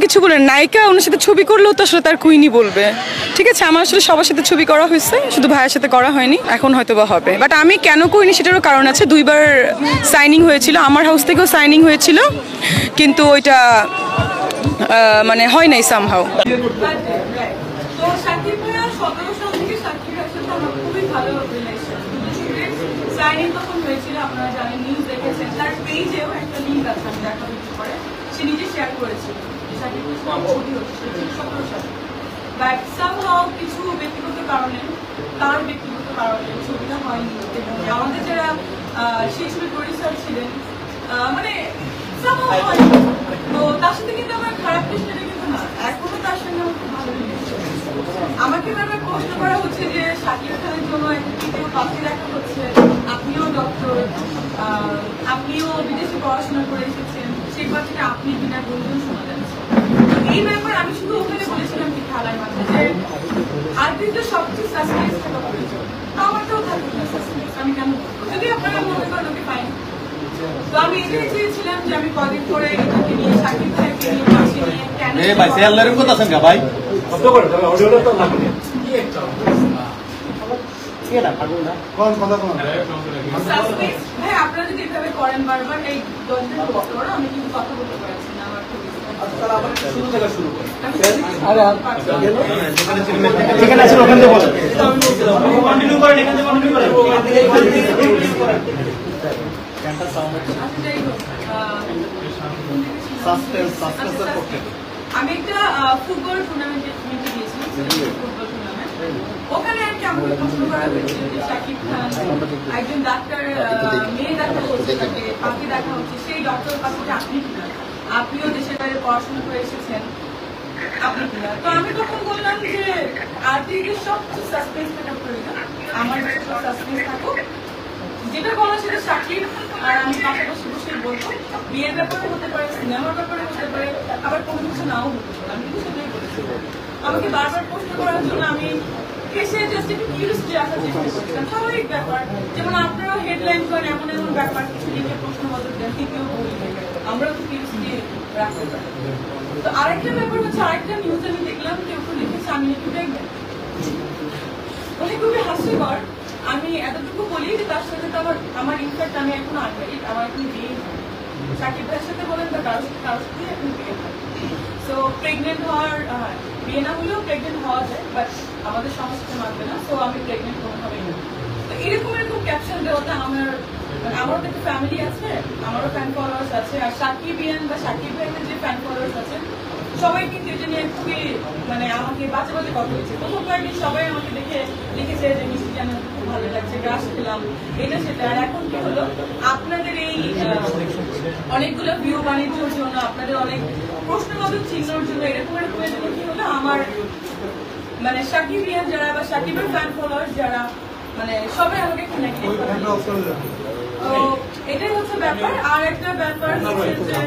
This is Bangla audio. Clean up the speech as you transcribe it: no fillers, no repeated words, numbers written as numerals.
কিছু বলেন, নায়িকা ওনার সাথে ছবি করলেও তো আসলে তার কুইনই বলবে। ঠিক আছে, আমার আসলে সবার সাথে ছবি করা হয়েছে, শুধু ভাইয়ের সাথে করা হয়নি, এখন হয়তো বা হবে। বাট আমি কেন করিনি সেটারও কারণ আছে, 2বার সাইনিং হয়েছিল, আমার হাউস থেকেও সাইনিং হয়েছিল, কিন্তু ওইটা মানে হয় নাই সামহাউ। সে নিজে শেয়ার করেছিল বাট সামহাউ কিছু ব্যক্তিগত কারণে, তার ব্যক্তিগত কারণে ছবিটা হয়নি। এবং আমাদের যারা সেই ছবির প্রডিউসার ছিলেন মানে সামহাউ হয়নি। তো তার সাথে কিন্তু আমার খারাপ দৃষ্টিটা কিন্তু না, এখনো তার সঙ্গে আমার খুব ভালো লেগেছে। আমাকে বারবার প্রশ্ন করা হচ্ছে যে শাকিব খানের জন্য একটা তৃতীয় পাখি দেখা হচ্ছে, আপনিও ডক্টর, আপনিও বিদেশে পড়াশোনা করে এসেছেন, সেই কথাটা আপনি কিনা গুঞ্জন শোনা যাচ্ছে। এই ব্যাপার আমি শুধু ওখানে বলেছিলাম কি খেলার মাঝে যে আর্থিক তো সবচেয়ে সাসপেন্স থাকা প্রয়োজন, আমারটাও থাকবে না সাসপেন্স, আমি কেন যদি আপনারা মনে করেন ওকে পাই। তো আমি এটাই চেয়েছিলাম যে আমি কদিন পরে এটাকে নিয়ে শাকিব ভাইকে নিয়ে পাশে নিয়ে কেন ভাই আপনারা যদি এভাবে করেন বারবার এই 10 দিন পর আমি কিন্তু কথা বলতে পারছি না। আমার আমি একটা ফুটবল টুর্নামেন্টে গিয়েছিলাম, ফুটবল টুর্নামেন্ট। ওখানে আর কি আমাকে প্রশ্ন করা হয়েছিল যে শাকিব খান একজন ডাক্তার, মেয়ে ডাক্তার হচ্ছে, তাকে পাখি দেখা হচ্ছে, সেই ডক্টর পাখিটা আপনি কিনা, আপনিও দেশের বাইরে পড়াশোনা করে এসেছেন, আপনি কিনা। তো আমি তখন বললাম যে আর্টিকের সবচেয়ে সাসপেন্স থাকা প্রয়োজন, আমার কাছে সব সাসপেন্স থাকুক, যেটা বলা সেটা শাকিব আর আমি পাশাপাশি বসে বলবো। বিয়ের ব্যাপারে হতে পারে, সিনেমার ব্যাপারে হতে পারে, আবার কোনো কিছু নাও হতে পারে, আমি কিন্তু সেটাই বলেছি। আমাকে বারবার প্রশ্ন করার জন্য আমি এসে জাস্ট একটু কিউরিয়াসিটি রাখার চেষ্টা করছিলাম, স্বাভাবিক ব্যাপার। যেমন আপনারাও হেডলাইন করেন এমন এমন ব্যাপার কিছু লিখে প্রশ্নবোধক দেন, কেউ বলি আমরাও তো কিউরিয়াসিটি রাখতে পারি। তো আরেকটা ব্যাপার হচ্ছে, আরেকটা নিউজ আমি দেখলাম কেউ লিখেছে আমি নাকি প্রেগনেন্ট। ওটা খুবই হাস্যকর। আমি এতটুকু বলি যে তার সাথে তো আমার ইনফ্যাক্ট আমি এখন আনম্যারিড, আমার এখন বিয়ে হয়। শাকিব ভাইয়ের সাথে বলেন বা কারোর সাথে এখন বিয়ে হয়। সো প্রেগনেন্ট হওয়ার, বিয়ে না হলেও প্রেগনেন্ট হওয়া যায়, বাট আমাদের সমস্যাটা মানবে না। সো আমি প্রেগনেন্ট কোনোভাবেই না। তো এরকম ক্যাপশন দেওয়াটা আমারও একটা ফ্যামিলি আছে, আমারও ফ্যান ফলোয়ার্স আছে, আর শাকিব ইয়ান বা শাকিব ভাইয়ের যে ফ্যান ফলোয়ার্স আছে সবাই কিন্তু এটা নিয়ে খুবই মানে আমাকে বাজে বাজে কথা হয়েছে। প্রথম কয়েকদিন সবাই আমাকে দেখে লিখেছে যে মিষ্টি জানা খুব ভালো লাগছে, গ্রাস খেলাম, এটা সেটা। আর এখন কি হলো, আপনাদের এই অনেকগুলো ভিউ বাণিজ্যের জন্য, আপনাদের অনেক প্রশ্নবোধক চিহ্নের জন্য, এরকম জন্য কি হলো, আমার মানে শাকিব ইয়ান যারা বা শাকিবের ফ্যান ফলোয়ার্স যারা, মানে সবাই আমাকে একটু নেগেটিভ কথা। তো এটাই হচ্ছে ব্যাপার। আর একটা ব্যাপার হচ্ছে যে